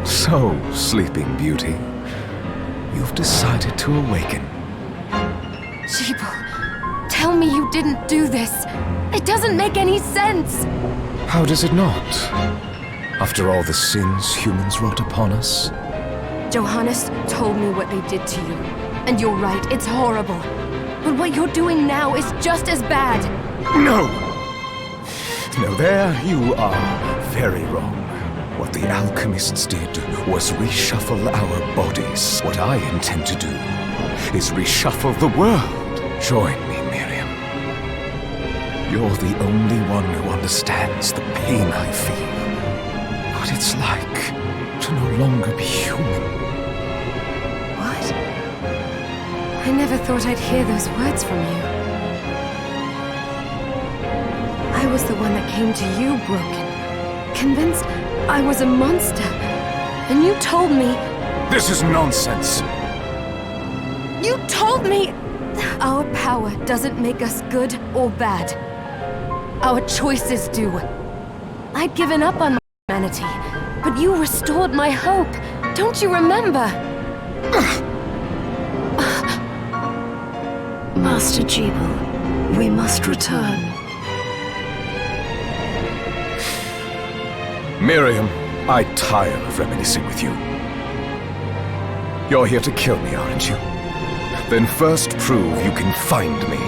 So, Sleeping Beauty, you've decided to awaken. Jeeble, tell me you didn't do this. It doesn't make any sense. How does it not? After all the sins humans wrought upon us? Johannes told me what they did to you. And you're right, it's horrible. But what you're doing now is just as bad. No! No, there you are very wrong. What the alchemists did was reshuffle our bodies. What I intend to do is reshuffle the world. Join me, Miriam. You're the only one who understands the pain I feel. What it's like to no longer be human. What? I never thought I'd hear those words from you. I was the one that came to you broken, convinced I was a monster, and you told me... This is nonsense! You told me our power doesn't make us good or bad. Our choices do. I'd given up on humanity, but you restored my hope. Don't you remember? Master Jeeble, we must return. Miriam, I tire of reminiscing with you. You're here to kill me, aren't you? Then first prove you can find me.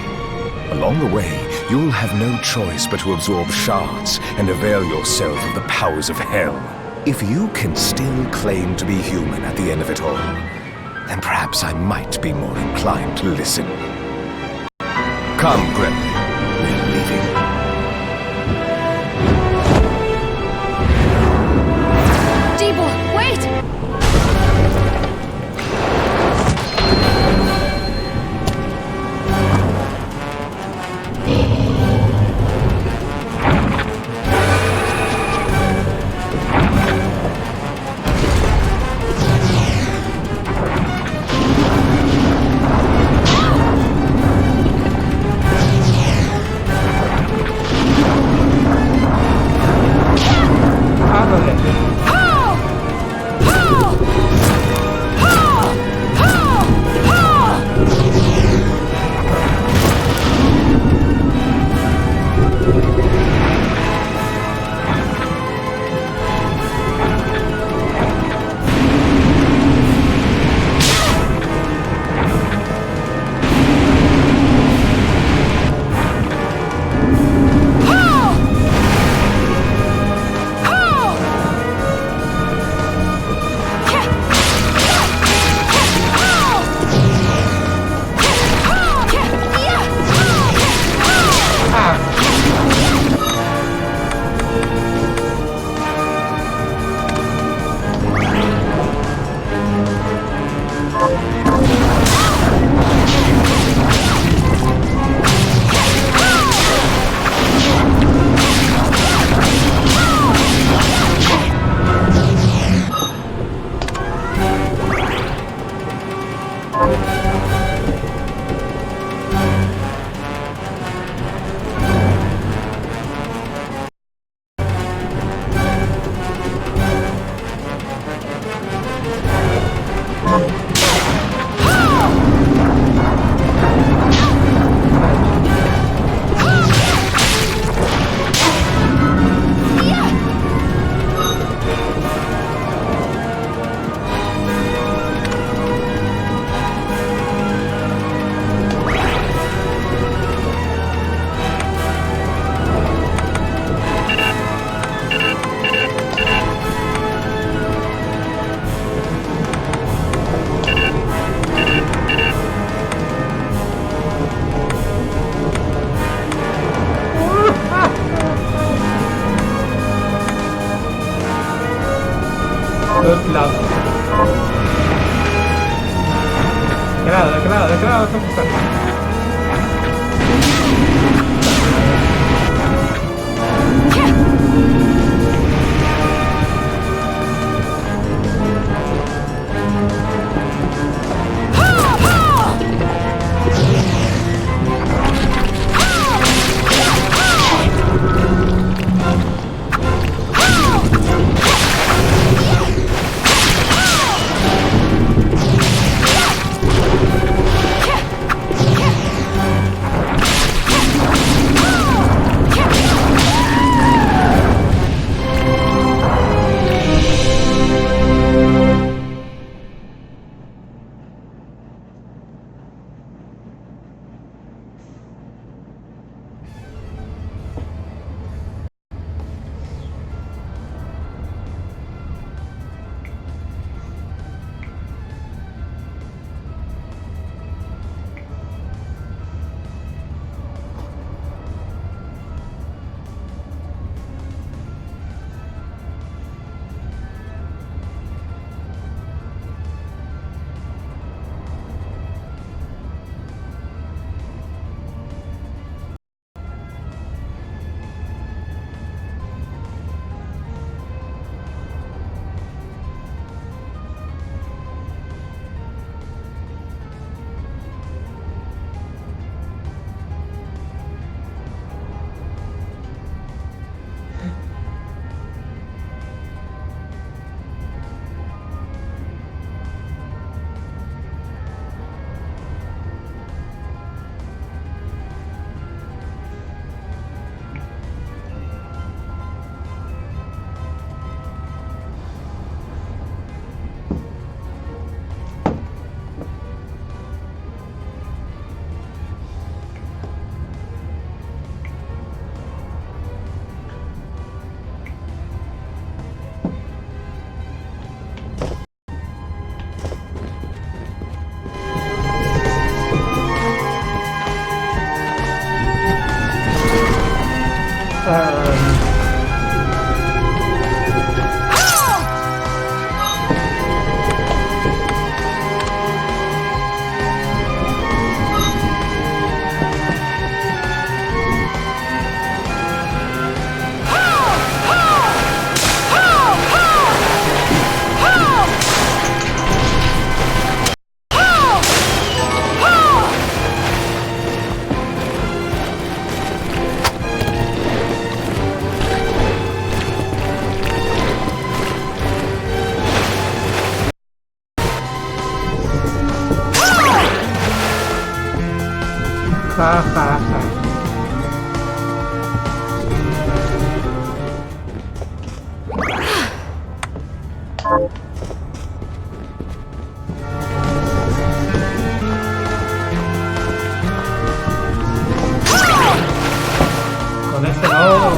Along the way, you'll have no choice but to absorb shards and avail yourself of the powers of hell. If you can still claim to be human at the end of it all, then perhaps I might be more inclined to listen. Come, Gremlin. We're leaving. Jeeble, wait! Ja, ja, ja. Con este no.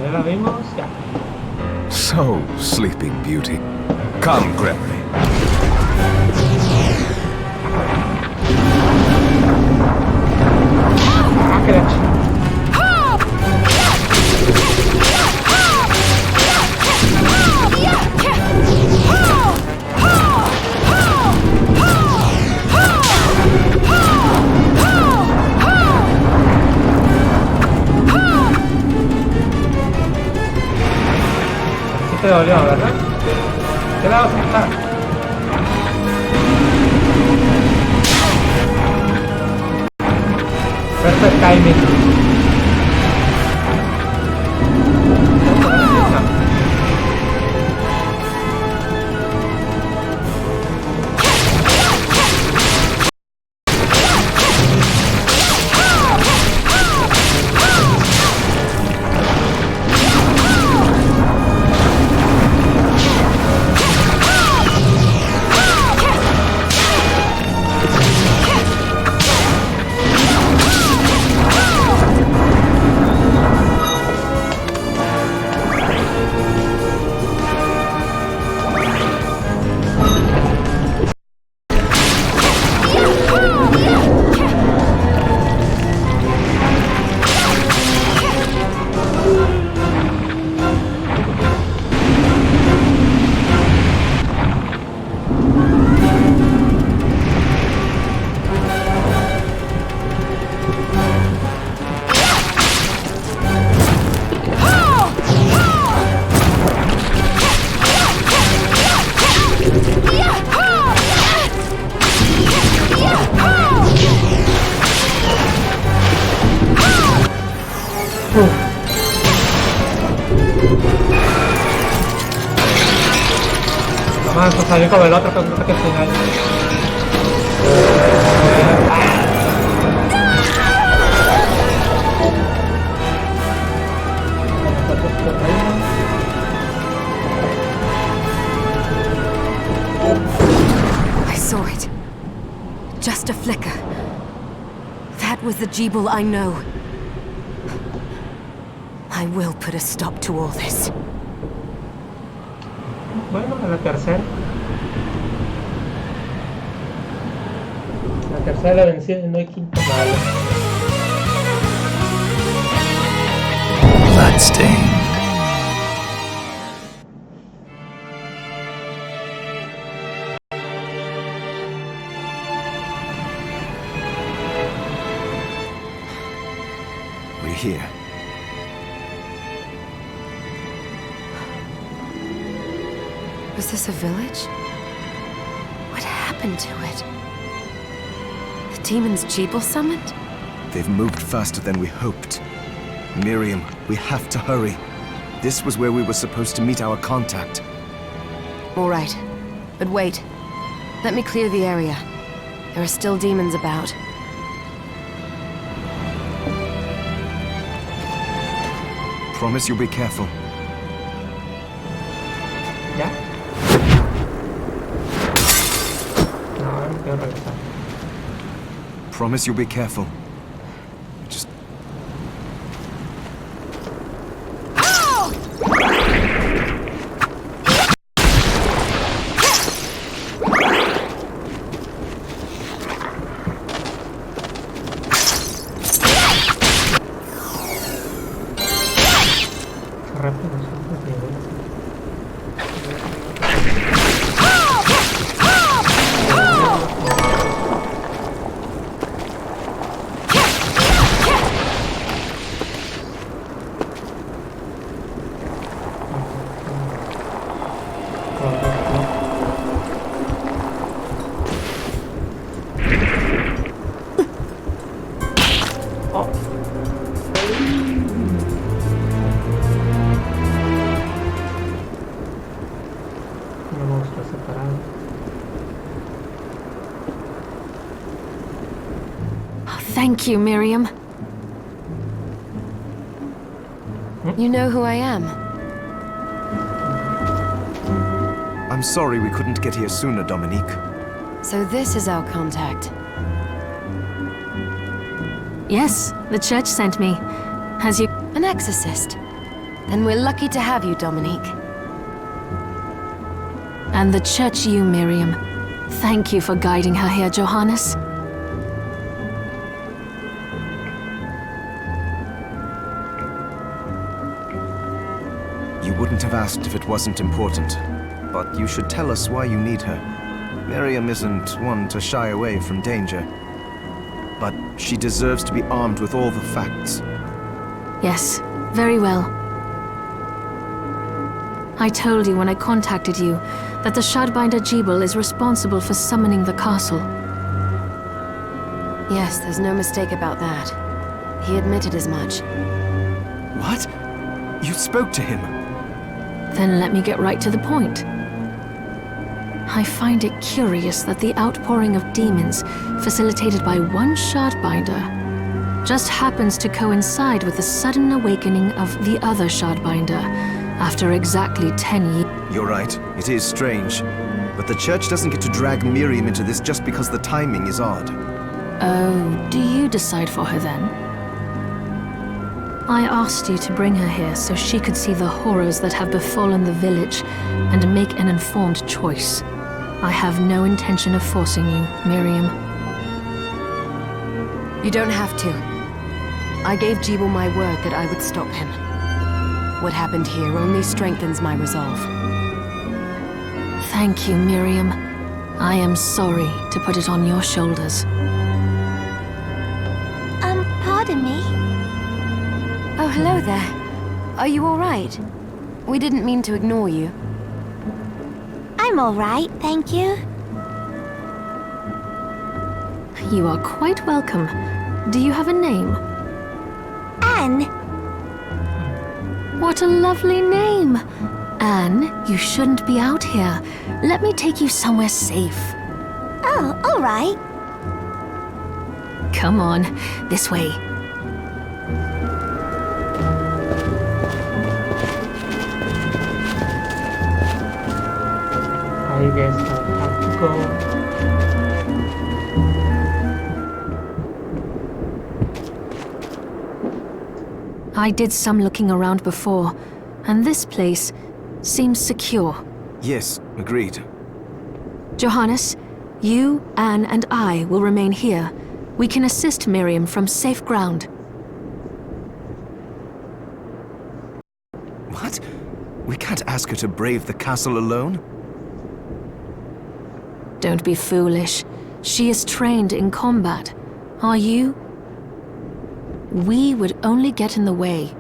Ya la vimos, ya. So, Sleeping Beauty. Come, Gregory. Ah, que la ch- Sí te dolió, ¿verdad? ¿Qué lado está? Perfect timing. Vamos a salir con el otro que no que final. I saw it. Just a flicker. That was the Jeeble I know. I will put a stop to all this. Bueno, a la tercera. La tercera la vencida y no hay quinto malo. Bloodstain. We're here. Was this a village? What happened to it? The demons Jeeble summoned? They've moved faster than we hoped. Miriam, we have to hurry. This was where we were supposed to meet our contact. All right. But wait. Let me clear the area. There are still demons about. Promise you'll be careful. ¿Ya? No, no quiero regresar. Promise you'll be careful. Just... Rápido, rápido. Thank you, Miriam. You know who I am. I'm sorry we couldn't get here sooner, Dominique. So this is our contact. Yes, the church sent me. Has you... An exorcist. Then we're lucky to have you, Dominique. And the church you, Miriam. Thank you for guiding her here, Johannes. You wouldn't have asked if it wasn't important. But you should tell us why you need her. Miriam isn't one to shy away from danger. But she deserves to be armed with all the facts. Yes, very well. I told you when I contacted you that the Shardbinder Jeeble is responsible for summoning the castle. Yes, there's no mistake about that. He admitted as much. What? You spoke to him? Then let me get right to the point. I find it curious that the outpouring of demons, facilitated by one Shardbinder, just happens to coincide with the sudden awakening of the other Shardbinder, after exactly 10 years. You're right, it is strange. But the church doesn't get to drag Miriam into this just because the timing is odd. Oh, do you decide for her then? I asked you to bring her here so she could see the horrors that have befallen the village and make an informed choice. I have no intention of forcing you, Miriam. You don't have to. I gave Jeeble my word that I would stop him. What happened here only strengthens my resolve. Thank you, Miriam. I am sorry to put it on your shoulders. Pardon me? Oh, hello there. Are you all right? We didn't mean to ignore you. I'm all right, thank you. You are quite welcome. Do you have a name? Anne. What a lovely name! Anne, you shouldn't be out here. Let me take you somewhere safe. Oh, all right. Come on, this way. I guess I'll have to go. I did some looking around before, and this place seems secure. Yes, agreed. Johannes, you, Anne, and I will remain here. We can assist Miriam from safe ground. What? We can't ask her to brave the castle alone? Don't be foolish. She is trained in combat. Are you? We would only get in the way.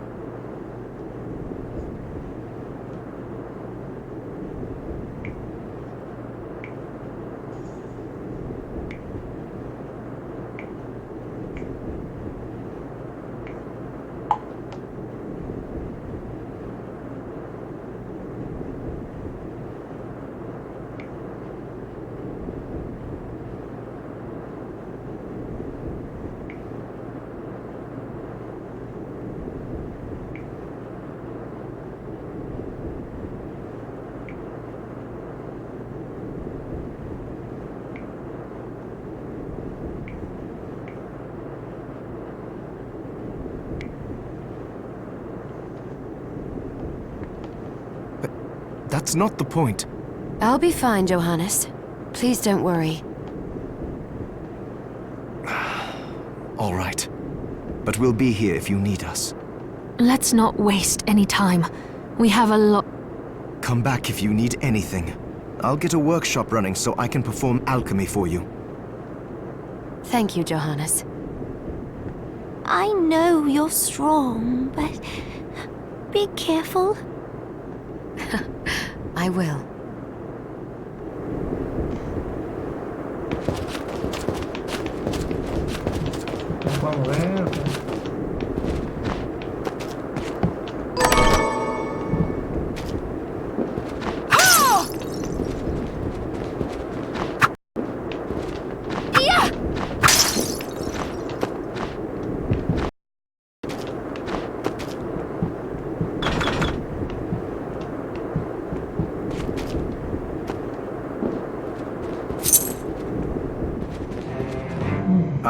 That's not the point. I'll be fine, Johannes. Please don't worry. All right. But we'll be here if you need us. Let's not waste any time. We have a lot. Come back if you need anything. I'll get a workshop running so I can perform alchemy for you. Thank you, Johannes. I know you're strong, but be careful. I will. Vamos a ver.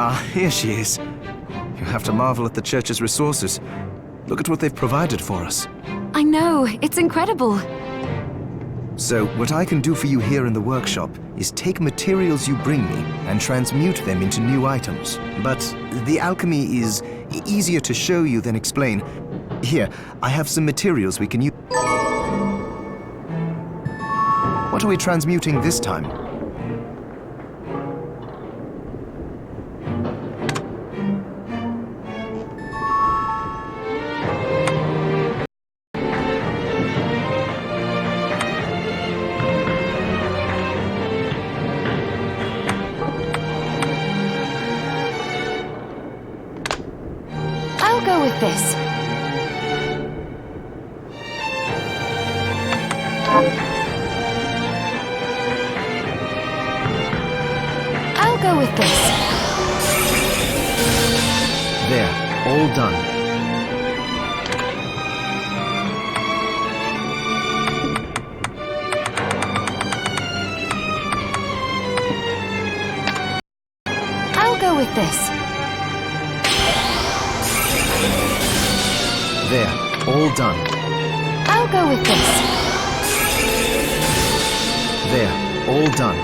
Ah, here she is. You have to marvel at the church's resources. Look at what they've provided for us. I know, it's incredible. So, what I can do for you here in the workshop is take materials you bring me and transmute them into new items. But the alchemy is easier to show you than explain. Here, I have some materials we can use. What are we transmuting this time? I'll go with this. I'll go with this. There, all done. I'll go with this. There, all done. I'll go with this. There, all done.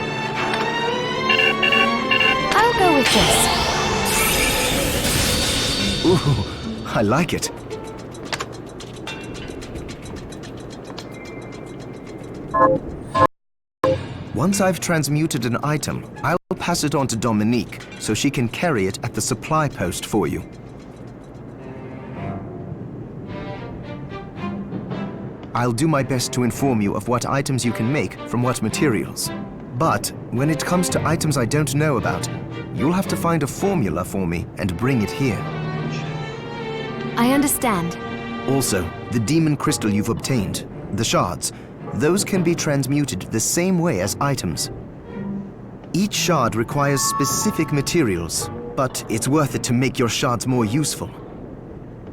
I'll go with this. Ooh, I like it. Once I've transmuted an item, I'll pass it on to Dominique so she can carry it at the supply post for you. I'll do my best to inform you of what items you can make from what materials. But when it comes to items I don't know about, you'll have to find a formula for me and bring it here. I understand. Also, the demon crystal you've obtained, the shards, those can be transmuted the same way as items. Each shard requires specific materials, but it's worth it to make your shards more useful.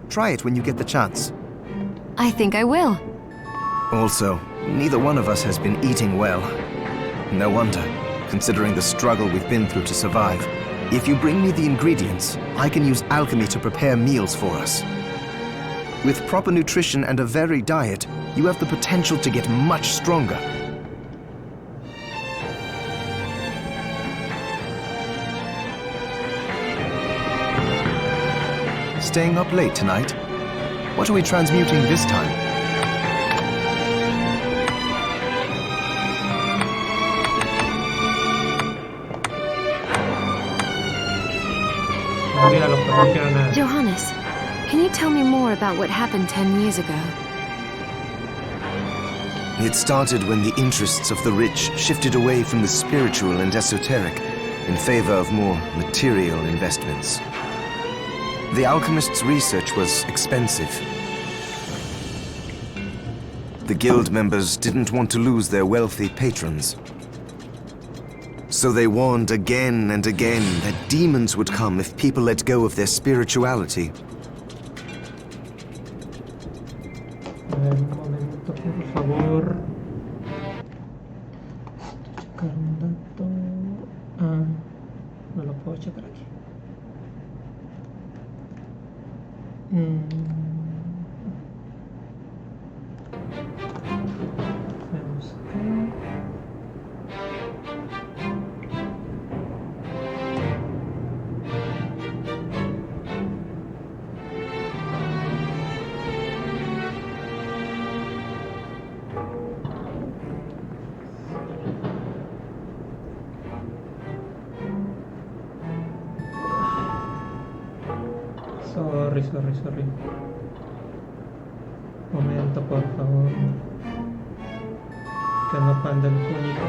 Try it when you get the chance. I think I will. Also, neither one of us has been eating well. No wonder, considering the struggle we've been through to survive. If you bring me the ingredients, I can use alchemy to prepare meals for us. With proper nutrition and a varied diet, you have the potential to get much stronger. Staying up late tonight? What are we transmuting this time? Mira, los que no hicieron nada. Johannes, can you tell me more about what happened 10 years ago? It started when the interests of the rich shifted away from the spiritual and esoteric in favor of more material investments. The alchemist's research was expensive. The guild members didn't want to lose their wealthy patrons. So they warned again and again that demons would come if people let go of their spirituality. A ver, un momento, por favor. Checar un dato. Ah, no lo puedo checar aquí. Vamos acá. Sorry. Momento, por favor. Que no panda el cónico.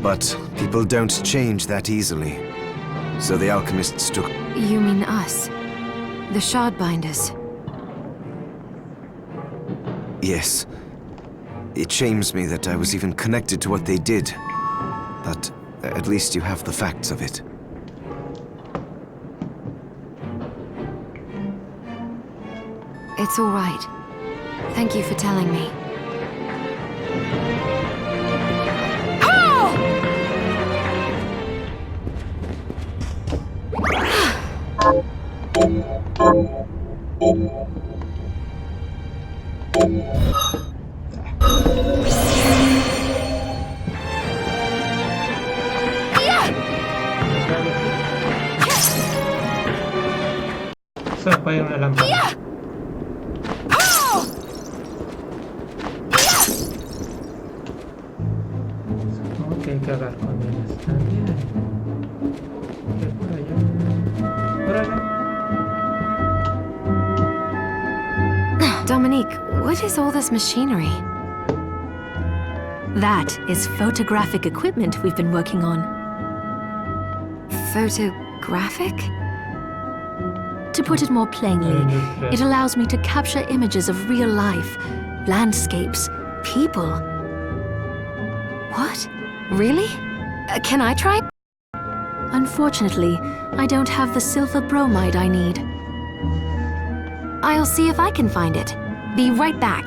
But people don't change that easily. So the alchemists took... You mean us? The Shardbinders? Yes. It shames me that I was even connected to what they did. But at least you have the facts of it. It's all right. Thank you for telling me. Se apaga una lámpara. Supongo que hay que hablar con ellas también. Que por allá. Por allá. Dominique, what is all this machinery? That is photographic equipment we've been working on. Photographic? To put it more plainly, it allows me to capture images of real life, landscapes, people. What? Really? Can I try? Unfortunately, I don't have the silver bromide I need. I'll see if I can find it. Be right back.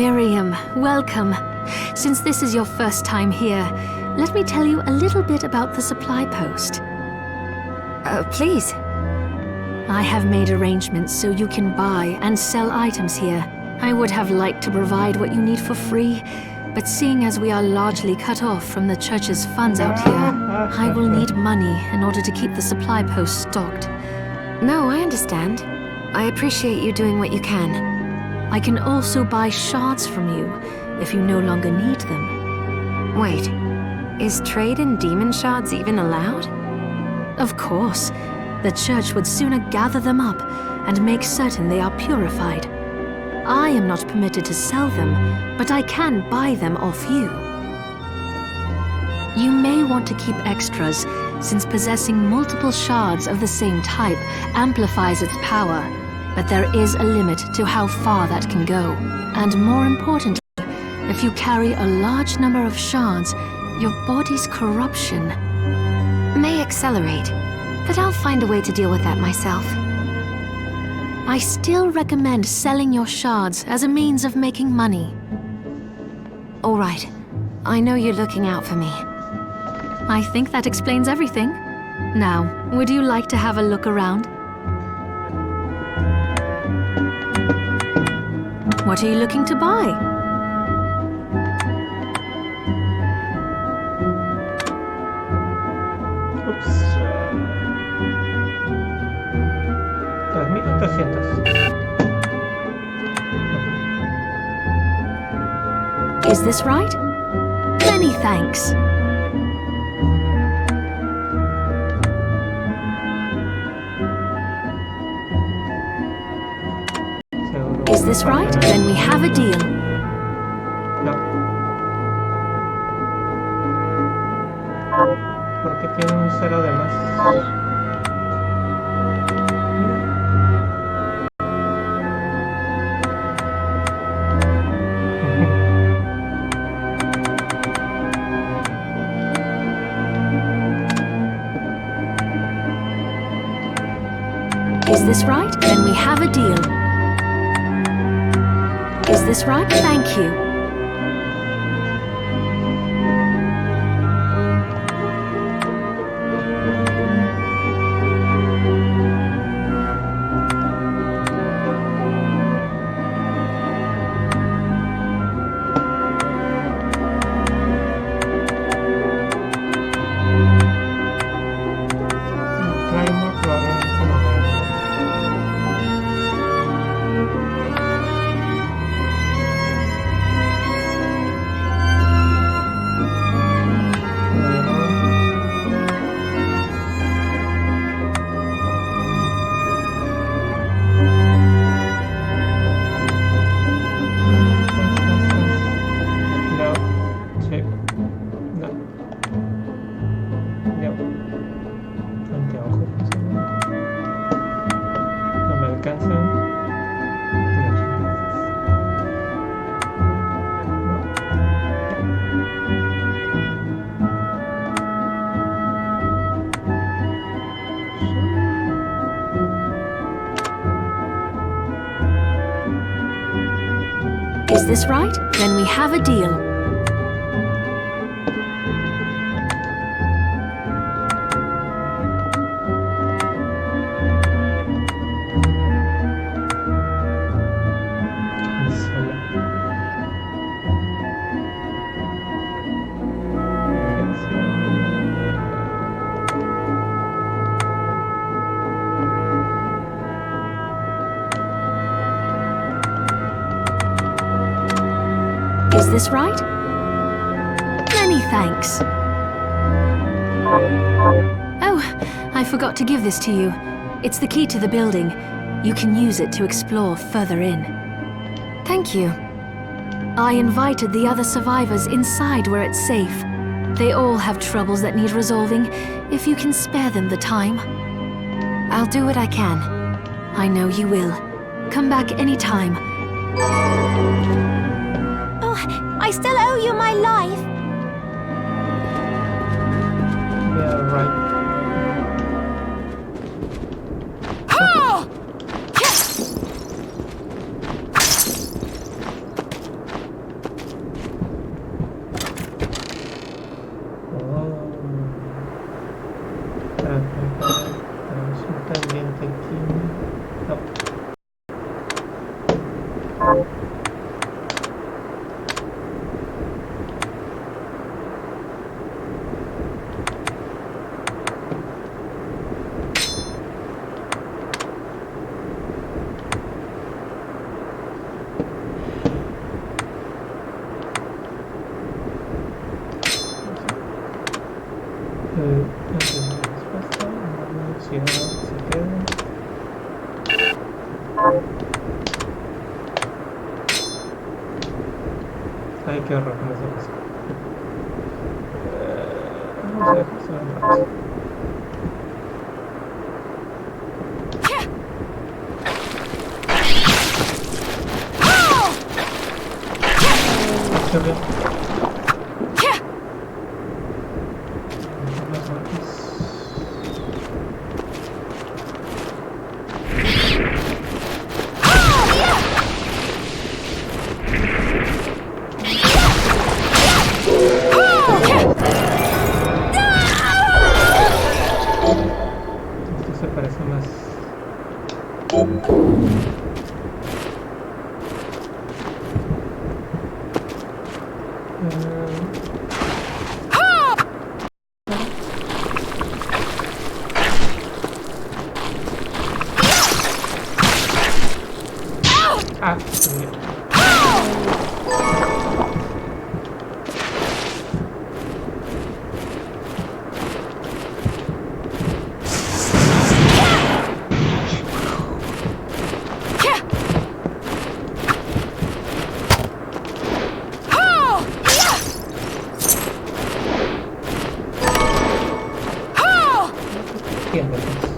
Miriam, welcome. Since this is your first time here, let me tell you a little bit about the supply post. Please. I have made arrangements so you can buy and sell items here. I would have liked to provide what you need for free, but seeing as we are largely cut off from the church's funds out here, I will need money in order to keep the supply post stocked. No, I understand. I appreciate you doing what you can. I can also buy shards from you if you no longer need them. Wait, is trade in demon shards even allowed? Of course. The church would sooner gather them up and make certain they are purified. I am not permitted to sell them, but I can buy them off you. You may want to keep extras, since possessing multiple shards of the same type amplifies its power, but there is a limit to how far that can go. And more importantly, if you carry a large number of shards, your body's corruption may accelerate, but I'll find a way to deal with that myself. I still recommend selling your shards as a means of making money. All right. I know you're looking out for me. I think that explains everything. Now, would you like to have a look around? What are you looking to buy? Ups. 3,800. Is this right? Many thanks. Is this right? Then we have a deal. No. Porque tiene un 0 de más. Is this right? Then we have a deal. Is this right? Thank you. Is this right? Then we have a deal. Is this right? Many thanks. Oh, I forgot to give this to you. It's the key to the building. You can use it to explore further in. Thank you. I invited the other survivors inside where it's safe. They all have troubles that need resolving, if you can spare them the time. I'll do what I can. I know you will. Come back anytime. I still owe you my life. Yeah, right. velocidad se queda. Ay, qué horror, no sé qué hacer. Vamos a dejar solo un rato. Qué bien. Esto se parece más. Ah, bien. Bien, entonces.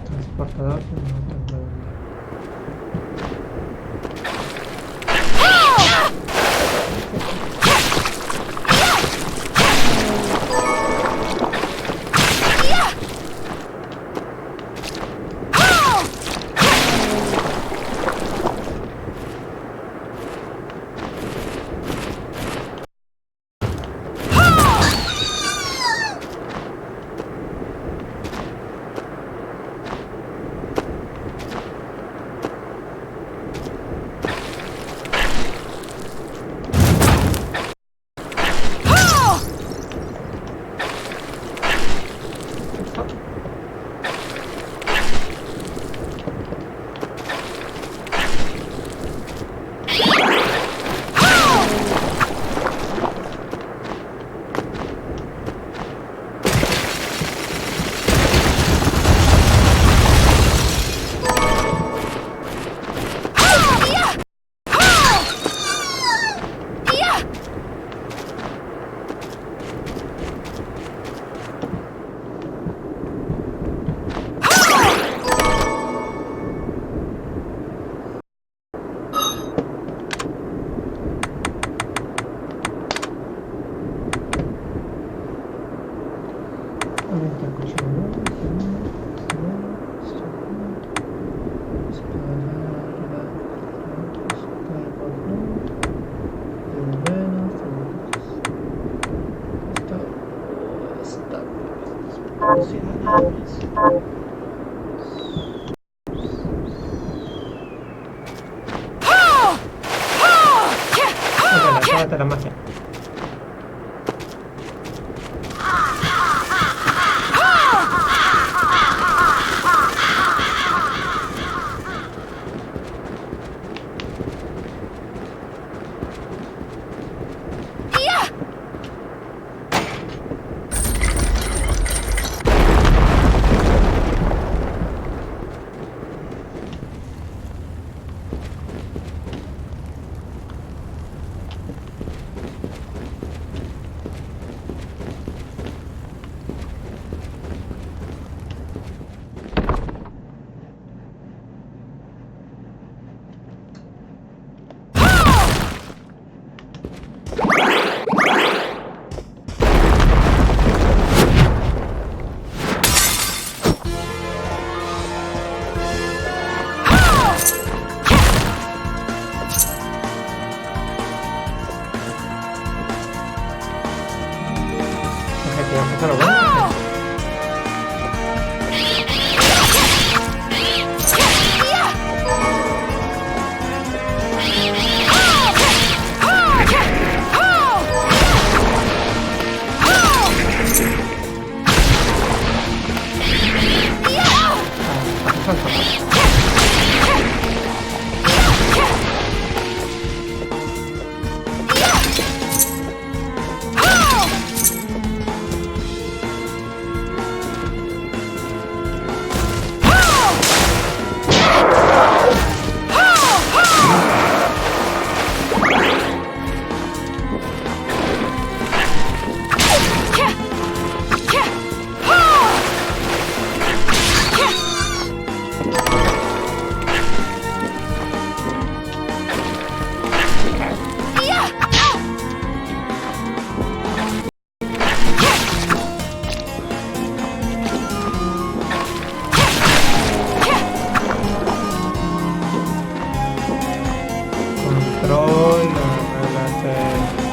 Transportador, pero no tengo dónde. Acábate la magia. voy a empezar a ver. Control, ninguna de las descargadas.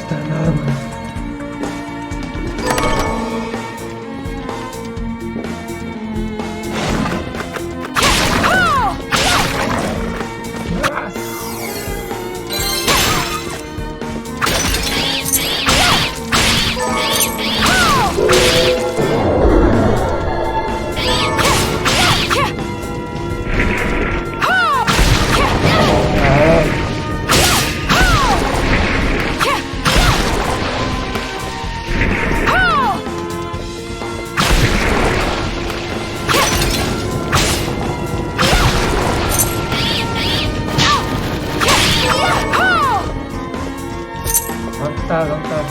Están armas. ¿Dónde está?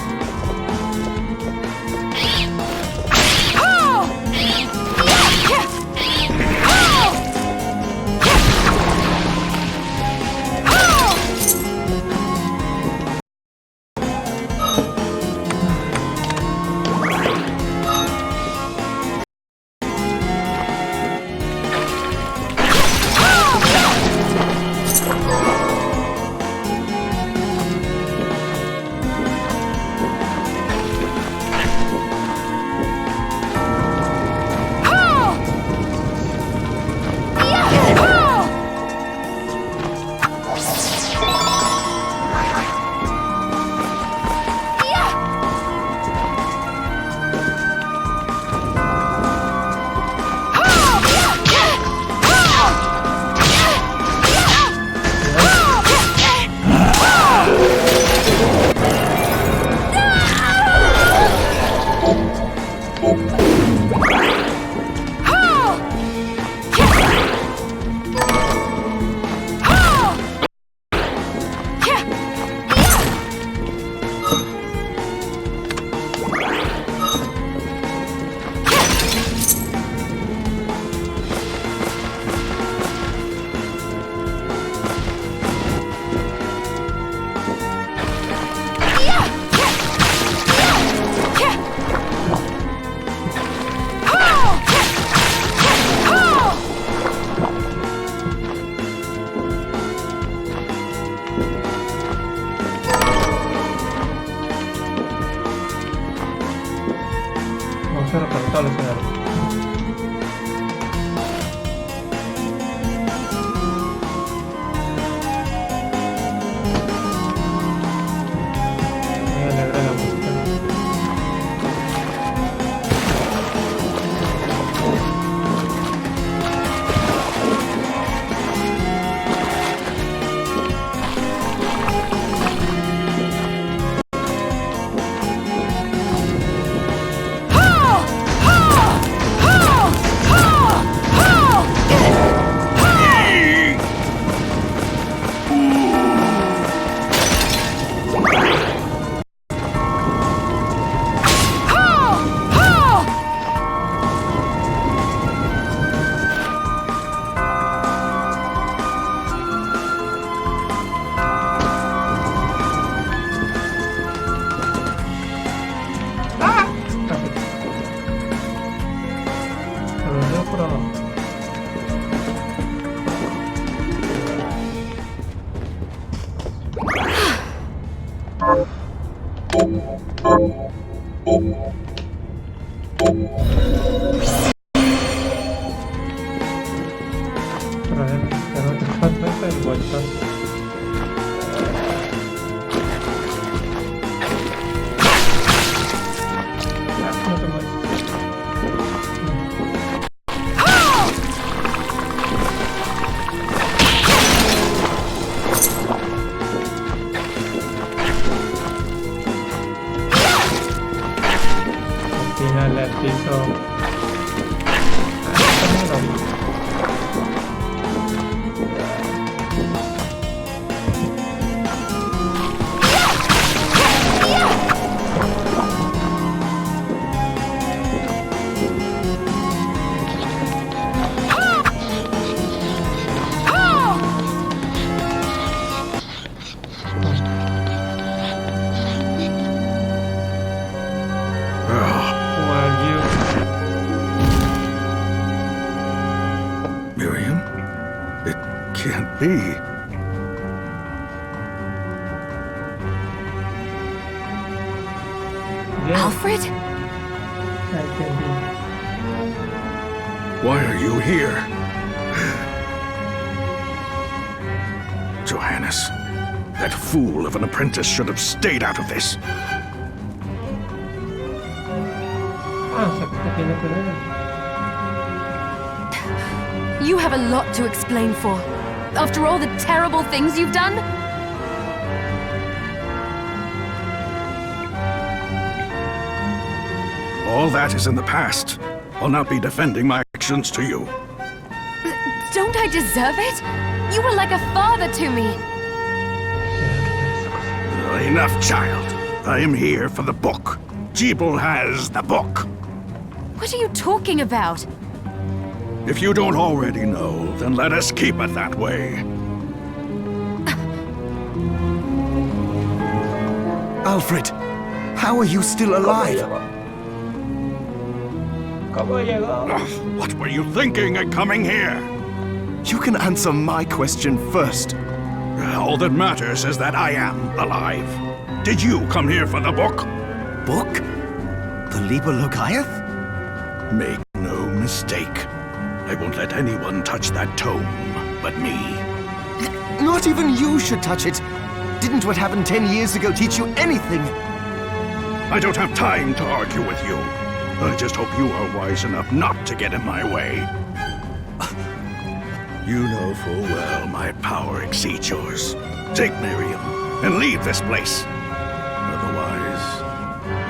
Pero te el vueltas. No te mueres. Al final el piso. Miriam? It can't be. Alfred? That can be. Why are you here? Johannes, that fool of an apprentice should have stayed out of this. O sea, que tiene que ver. You have a lot to explain for. After all the terrible things you've done? All that is in the past. I'll not be defending my actions to you. Don't I deserve it? You were like a father to me. Enough, child. I am here for the book. Jeeble has the book. What are you talking about? If you don't already know, then let us keep it that way. Alfred, how are you still alive? ¿Cómo llegó? Ugh, what were you thinking at coming here? You can answer my question first. All that matters is that I am alive. Did you come here for the book? Book? The Liber Logaeth? Make no mistake. I won't let anyone touch that tome but me. Not even you should touch it. Didn't what happened 10 years ago teach you anything? I don't have time to argue with you. I just hope you are wise enough not to get in my way. You know full well my power exceeds yours. Take Miriam and leave this place. Otherwise,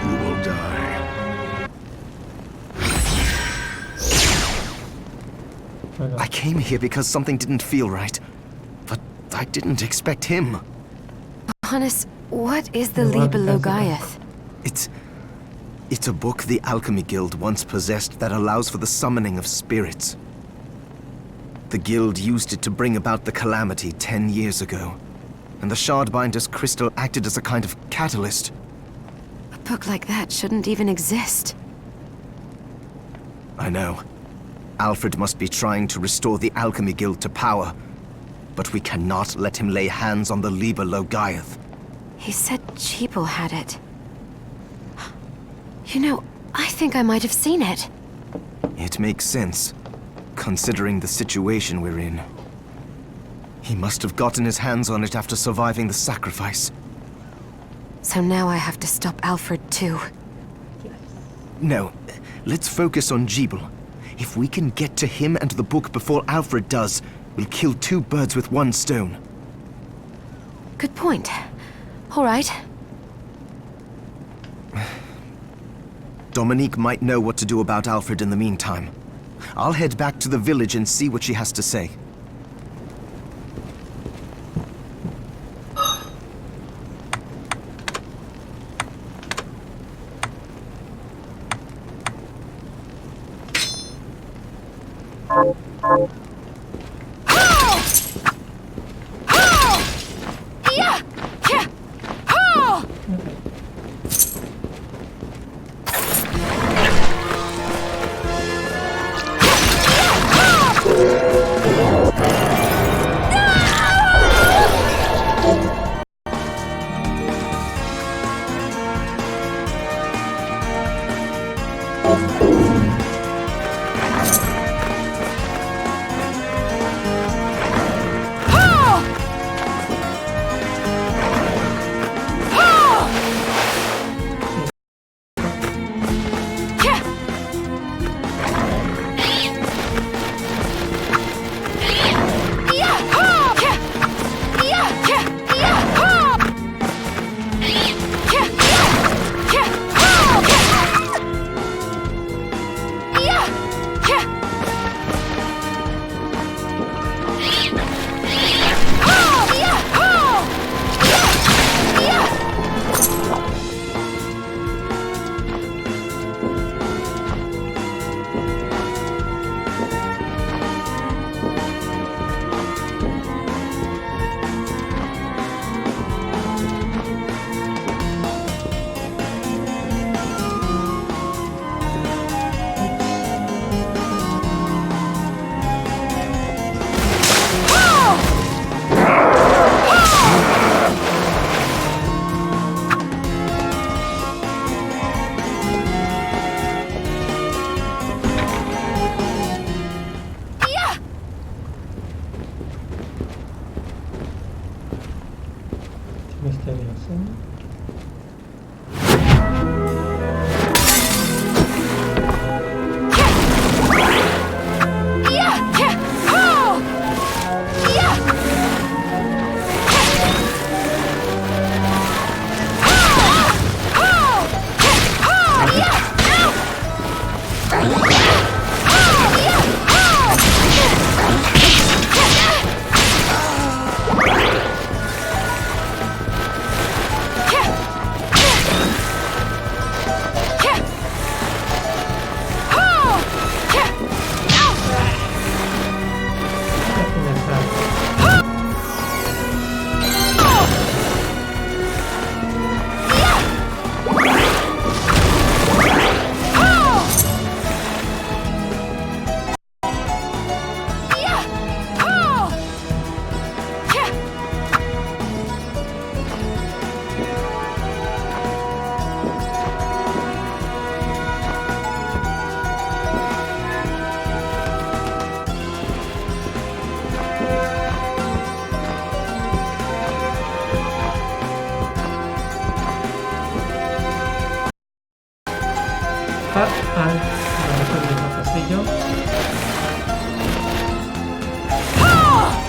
you will die. I came here because something didn't feel right. But I didn't expect him. Johannes, what is the Liber Logaeth? It's a book the Alchemy Guild once possessed that allows for the summoning of spirits. The Guild used it to bring about the calamity 10 years ago. And the Shardbinder's crystal acted as a kind of catalyst. A book like that shouldn't even exist. I know. Alfred must be trying to restore the Alchemy Guild to power. But we cannot let him lay hands on the Liber Logaeth. He said Jeeble had it. You know, I think I might have seen it. It makes sense, considering the situation we're in. He must have gotten his hands on it after surviving the sacrifice. So now I have to stop Alfred too. No, let's focus on Jeeble. If we can get to him and the book before Alfred does, we'll kill two birds with one stone. Good point. All right. Dominique might know what to do about Alfred in the meantime. I'll head back to the village and see what she has to say. misterioso. Al mismo castillo.